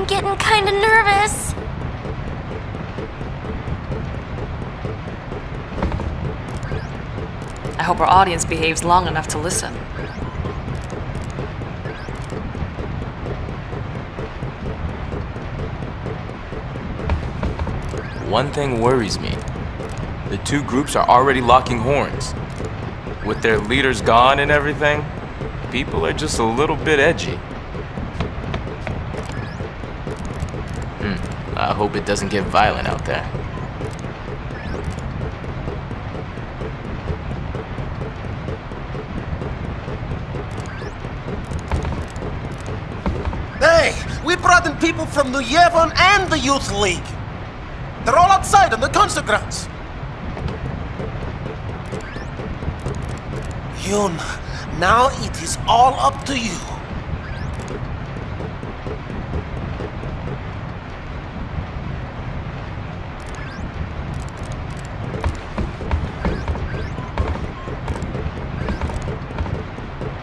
getting kinda nervous. I hope our audience behaves long enough to listen. One thing worries me. The two groups are already locking horns. With their leaders gone and everything, people are just a little bit edgy. I hope it doesn't get violent out there. Hey, we brought in people from New Yevon and the Youth League. They're all outside on the concert grounds. Yuna, now it is all up to you.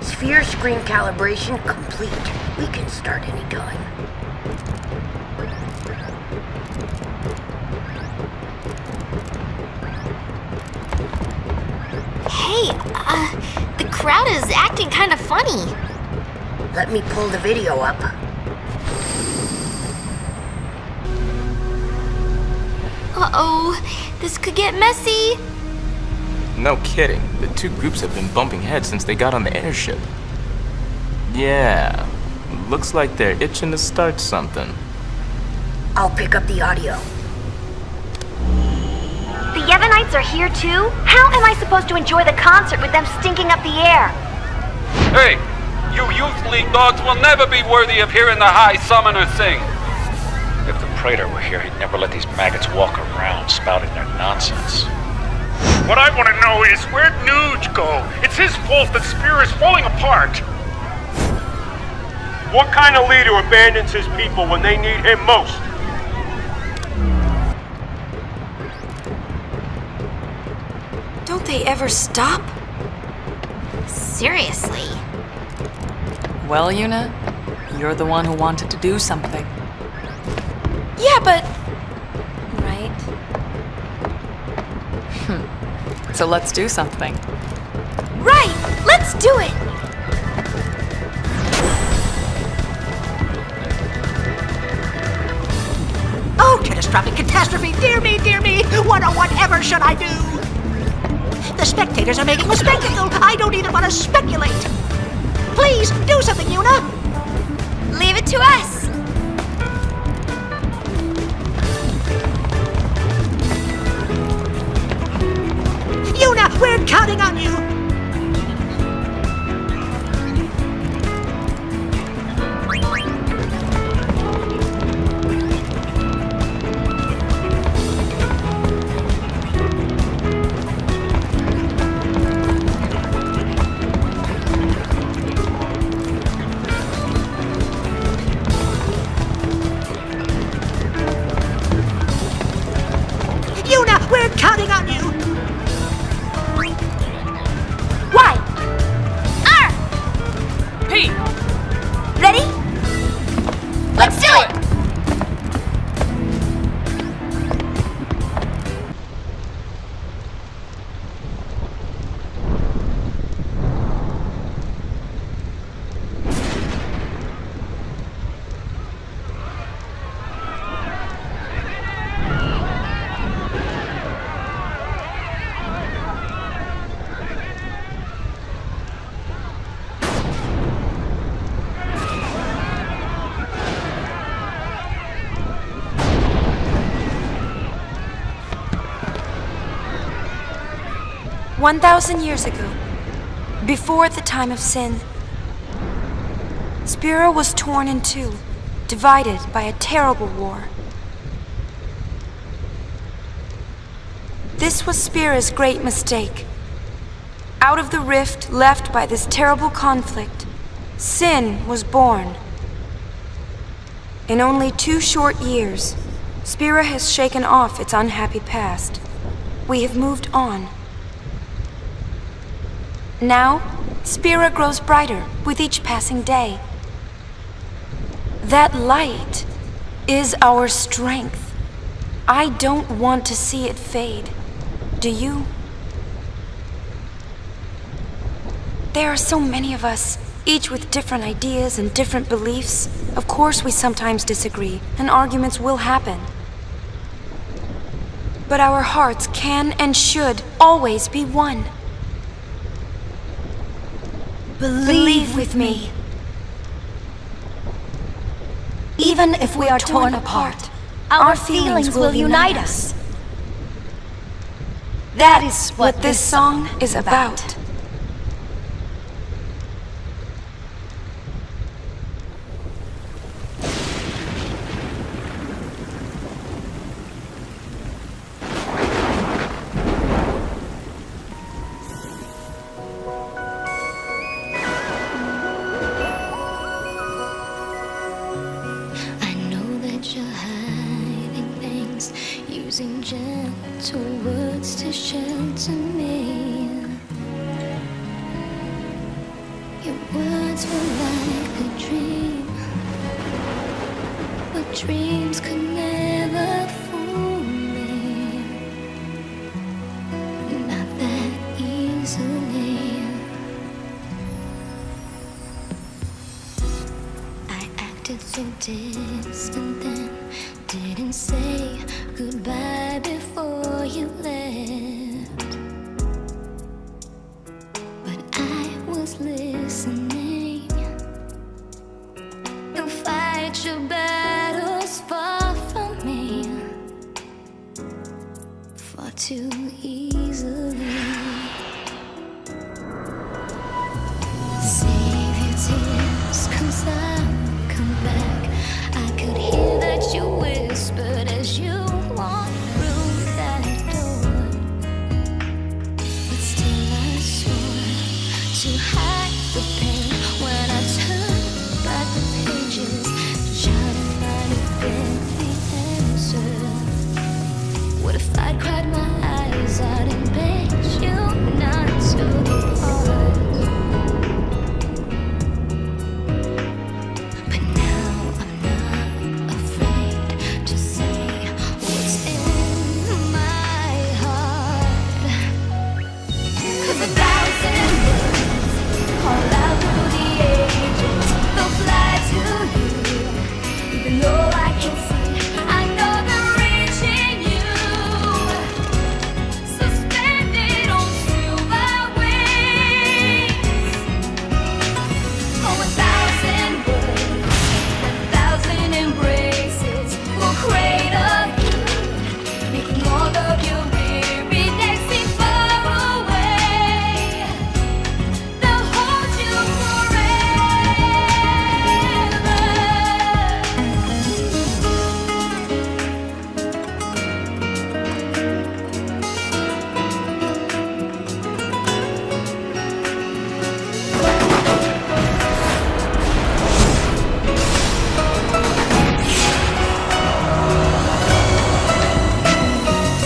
Sphere screen calibration complete. We can start anytime. Hey, the crowd is acting kinda funny. Let me pull the video up. Uh-oh, this could get messy. No kidding. The two groups have been bumping heads since they got on the airship. Yeah, looks like they're itching to start something. I'll pick up the audio. The Yevonites are here too? How am I supposed to enjoy the concert with them stinking up the air? Hey, you Youth League dogs will never be worthy of hearing the High Summoner sing. If the Praetor were here, he'd never let these maggots walk around spouting their nonsense. What I want to know is, where'd Nuge go? It's his fault that Spira is falling apart. What kind of leader abandons his people when they need him most? Don't they ever stop? Seriously. Well, Yuna, you're the one who wanted to do something. Yeah, but... Right? So let's do something. Right! Let's do it! Oh, catastrophic catastrophe! Dear me, dear me! What or whatever should I do? The spectators are making a spectacle! I don't even want to speculate! Please, do something, Yuna! Leave it to us! Yuna, we're counting on you! Yuna, we're counting on you! Why? Pete! Ready? Let's do it! "1,000 years ago, before the time of sin, Spira was torn in two, divided by a terrible war. This was Spira's great mistake. Out of the rift left by this terrible conflict, sin was born. In only 2 short years, Spira has shaken off its unhappy past. We have moved on. Now, Spira grows brighter with each passing day. That light is our strength. I don't want to see it fade. Do you? There are so many of us, each with different ideas and different beliefs. Of course we sometimes disagree, and arguments will happen. But our hearts can and should always be one. Believe with me. Even if we are torn apart, our feelings will unite us. That is what this song is about. Using gentle words to shelter me. Your words were like a dream, but dreams could never fool me. Not that easily. I acted so distant then, didn't say goodbye before you left, but I was listening. You'll fight your battles far from me, far too easily. Save your tears, 'cause I'll come back. I could hear that you whispered as you walked through that door, but still I swore to hide the pain when I turned back the pages, trying to find a the answer. What if I'd cried my eyes out and begged you not to depart? But now I'm not afraid to say what's in my heart. 'Cause 1,000 words call out through the ages, they'll fly to you, even though I can't see. I know they're reaching you, suspended on silver wings. Oh, 1,000 words, 1,000 embraces will cradle you, making all of your weary days seem far away. They'll hold you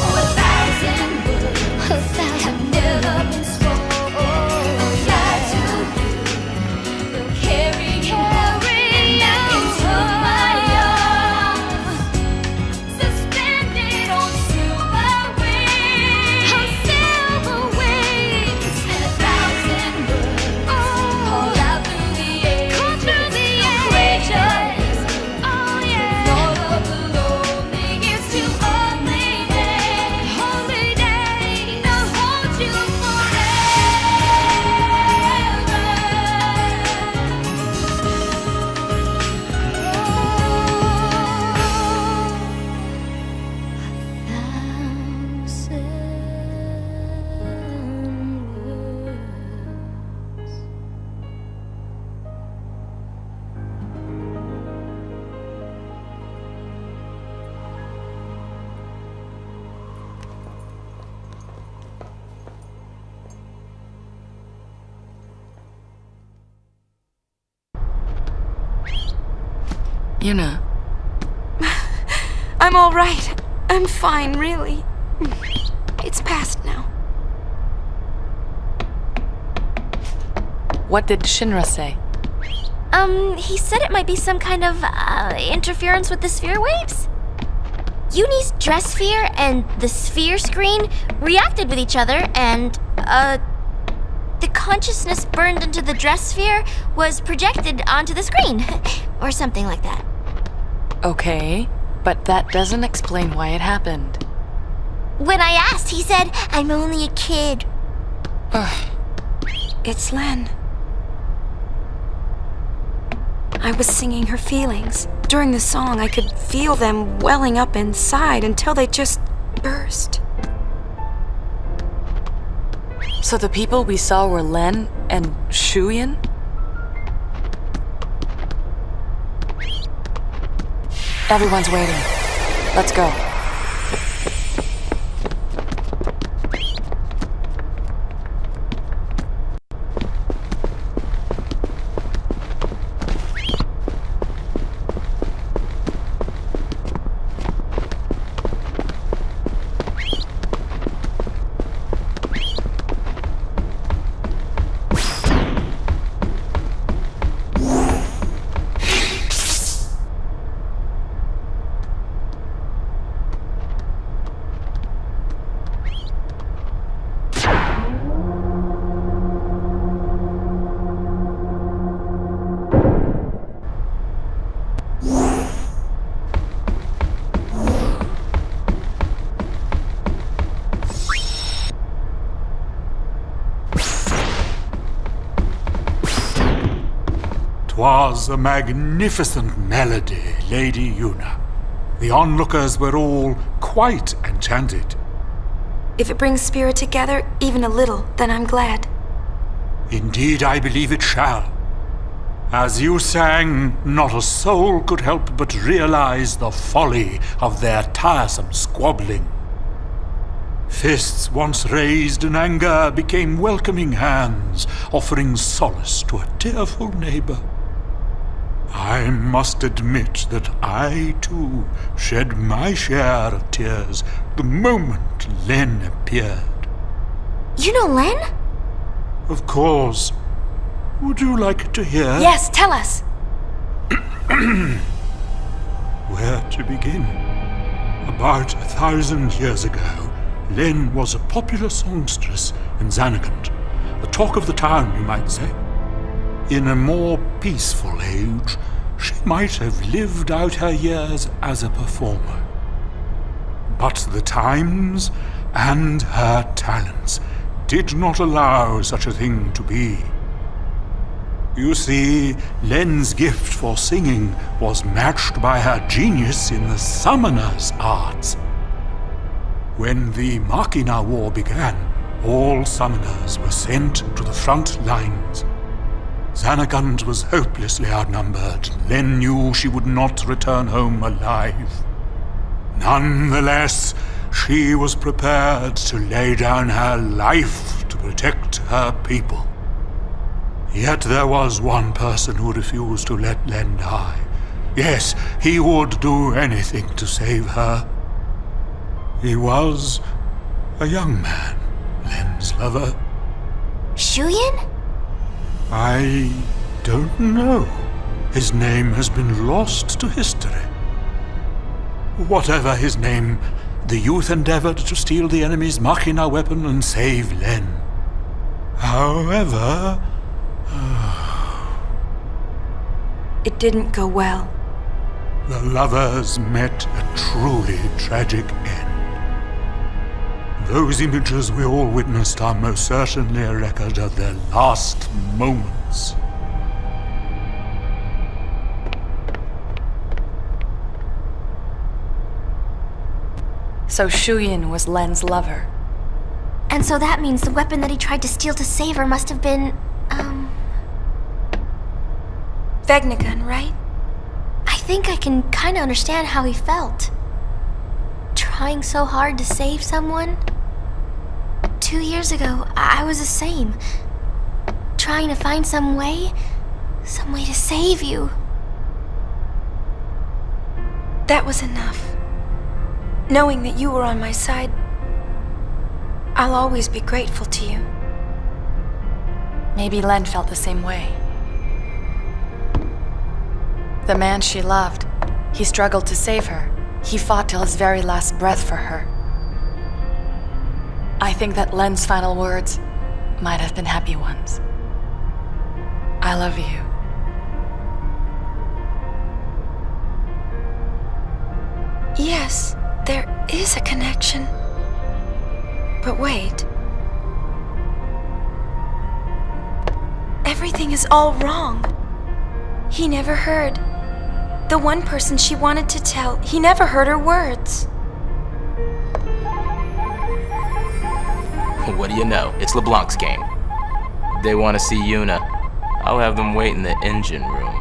Oh, 1,000 words have never been spoken. Fly to you, they'll carry you back into my arms, suspended on silver wings. On silver wings. And 1,000 words call out through the ages, courageous. Oh yeah. All of the lonely years to only days. They'll hold you Yuna, I'm all right. I'm fine, really. It's past now. what did Shinra say? He said it might be some kind of, interference with the sphere waves? Yunie's dress sphere and the sphere screen reacted with each other, and, the consciousness burned into the dress sphere was projected onto the screen. Or something like that. Okay, but that doesn't explain why it happened. When I asked, he said, "I'm only a kid." It's Len. I was singing her feelings. During the song, I could feel them welling up inside until they just burst. So the people we saw were Len and Shuyin? Everyone's waiting. Let's go. Was a magnificent melody, Lady Yuna. The onlookers were all quite enchanted. If it brings Spira together, even a little, then I'm glad. Indeed, I believe it shall. As you sang, not a soul could help but realize the folly of their tiresome squabbling. Fists once raised in anger became welcoming hands, offering solace to a tearful neighbor. I must admit that I, too, shed my share of tears the moment Len appeared. You know Len? Of course. Would you like to hear? Yes, tell us. Where to begin? About 1,000 years ago, Len was a popular songstress in Xanagant. The talk of the town, you might say. In a more peaceful age, she might have lived out her years as a performer. But the times and her talents did not allow such a thing to be. You see, Len's gift for singing was matched by her genius in the summoner's arts. When the Machina War began, all summoners were sent to the front lines. Xanagant was hopelessly outnumbered. Len knew she would not return home alive. Nonetheless, she was prepared to lay down her life to protect her people. Yet there was one person who refused to let Len die. Yes, he would do anything to save her. He was a young man, Len's lover. Shuyin? I don't know. His name has been lost to history. Whatever his name, the youth endeavored to steal the enemy's Machina weapon and save Len. However... It didn't go well. The lovers met a truly tragic end. Those images we all witnessed are most certainly a record of their last moments. So Shuyin was Len's lover. And so that means the weapon that he tried to steal to save her must have been, Vegnagun, right? I think I can kinda understand how he felt. Trying so hard to save someone. 2 years ago, I was the same. Trying to find some way to save you. That was enough. Knowing that you were on my side, I'll always be grateful to you. Maybe Len felt the same way. The man she loved. He struggled to save her. He fought till his very last breath for her. I think that Len's final words might have been happy ones. I love you. Yes, there is a connection. But wait. Everything is all wrong. He never heard. The one person she wanted to tell, he never heard her words. What do you know? It's LeBlanc's game. They want to see Yuna. I'll have them wait in the engine room.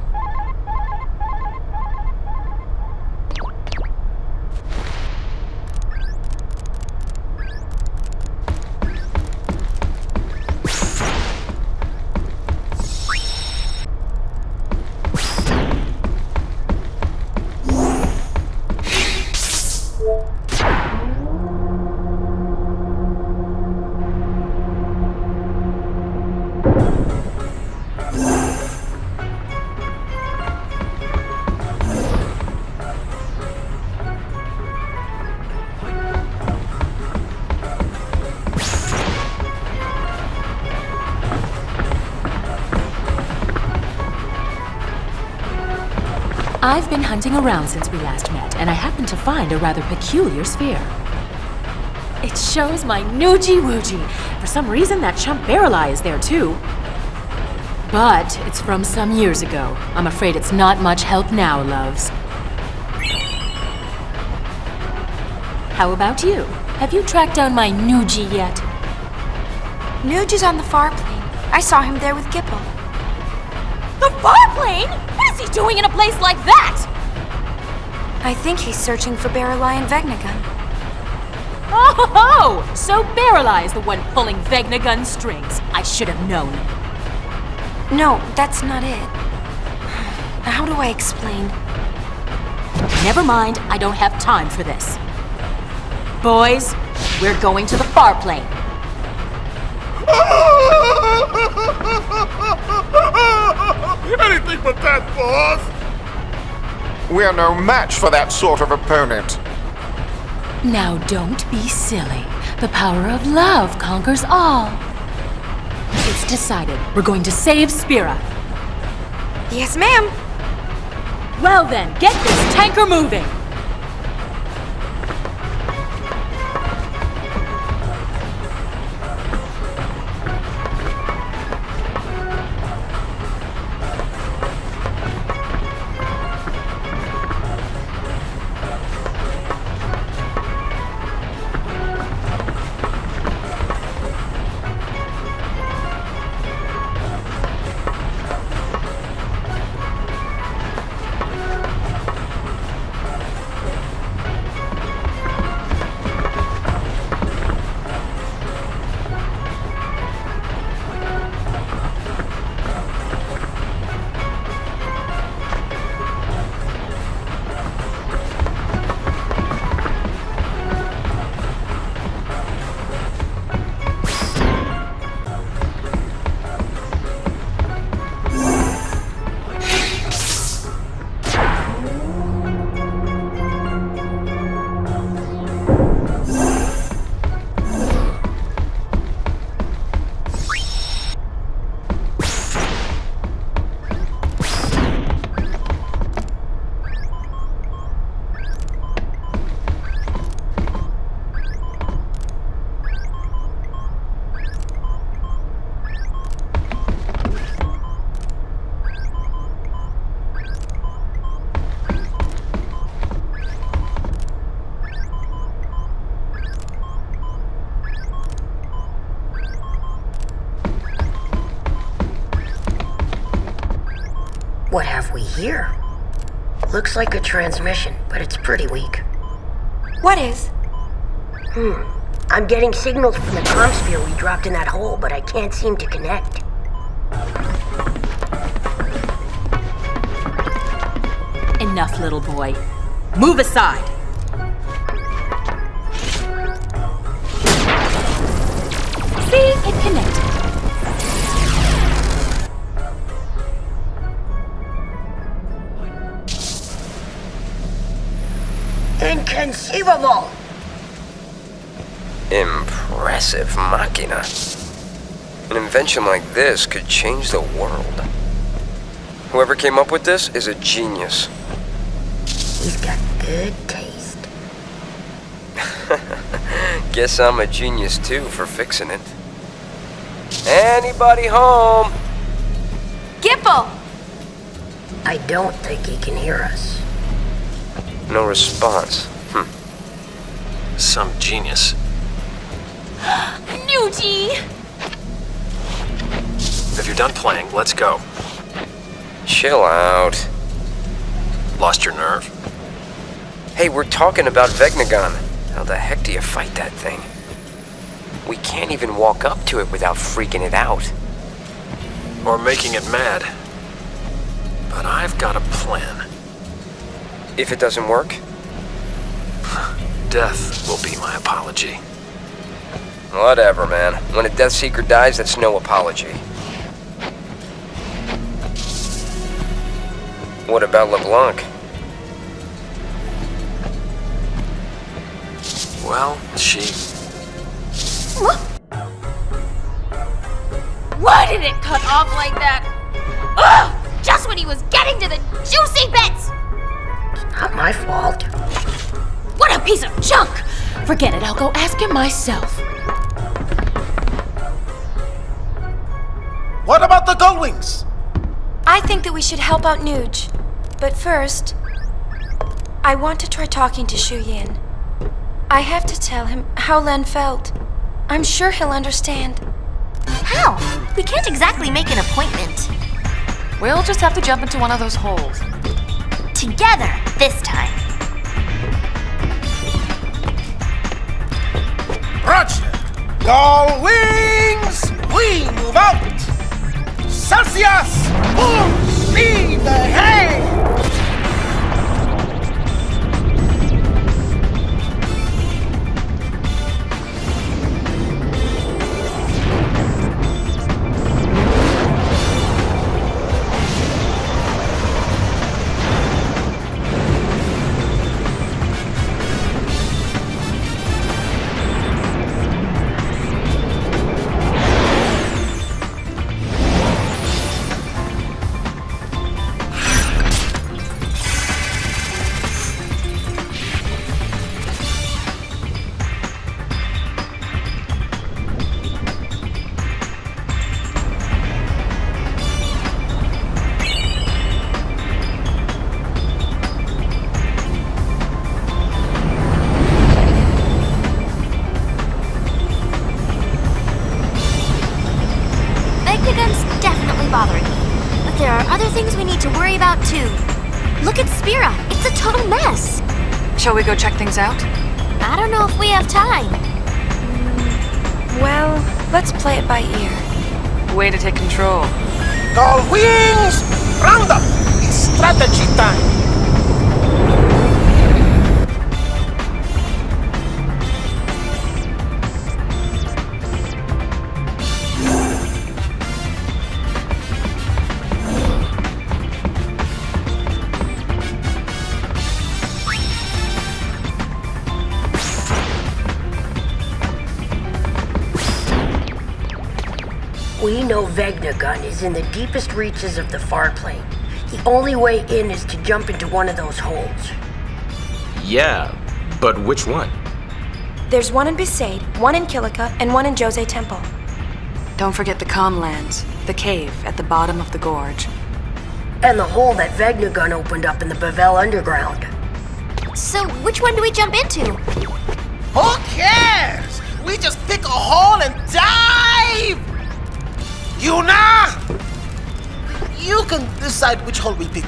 I've been hunting around since we last met, and I happened to find a rather peculiar sphere. It shows my Noogie-Woogie. For some reason, that chump Barreli is there too. But it's from some years ago. I'm afraid it's not much help now, loves. How about you? Have you tracked down my Noogie yet? Nuge is on the far plane. I saw him there with Gipple. The far plane? What is he doing in a place like that? I think he's searching for Barreli and Vegnagun. Oh, so Barreli is the one pulling Vegnagun strings. I should have known. No, that's not it. How do I explain? Never mind, I don't have time for this. Boys, we're going to the far plane. Anything but that, boss! We're no match for that sort of opponent. Now don't be silly. The power of love conquers all. It's decided. We're going to save Spira. Yes, ma'am. Well then, get this tanker moving. What have we here? Looks like a transmission, but it's pretty weak. What is? I'm getting signals from the comm sphere we dropped in that hole, but I can't seem to connect. Enough, little boy. Move aside. See? It connected. Inconceivable! Impressive machina. An invention like this could change the world. Whoever came up with this is a genius. He's got good taste. Guess I'm a genius too for fixing it. Anybody home? Gipple! I don't think he can hear us. No response. Some genius. Nuji! If you're done playing, let's go. Chill out. Lost your nerve? Hey, we're talking about Vegnagon. How the heck do you fight that thing? We can't even walk up to it without freaking it out. Or making it mad. But I've got a plan. If it doesn't work? Death will be my apology. Whatever, man. When a Death Seeker dies, that's no apology. What about LeBlanc? Well, she... Why did it cut off like that? Ugh! Just when he was getting to the juicy bits! Not my fault. What a piece of junk! Forget it, I'll go ask him myself. What about the Gullwings? I think that we should help out Nuge. But first, I want to try talking to Shu Yin. I have to tell him how Len felt. I'm sure he'll understand. How? We can't exactly make an appointment. We'll just have to jump into one of those holes. Together, this time. Roger! Gullwings! We move out! Celsius! Full speed ahead! Vegnagun's definitely bothering me. But there are other things we need to worry about too. Look at Spira. It's a total mess. Shall we go check things out? I don't know if we have time. Well, let's play it by ear. Way to take control. Gullwings! Round up! It's strategy time! We know Vegnagun is in the deepest reaches of the far plane. The only way in is to jump into one of those holes. Yeah, but which one? There's one in Besaid, one in Kilika, and one in Jose Temple. Don't forget the Comlands, the cave at the bottom of the gorge. And the hole that Vegnagun opened up in the Bavel Underground. So, which one do we jump into? Who cares? We just pick a hole and dive! Yuna! You can decide which hole we pick.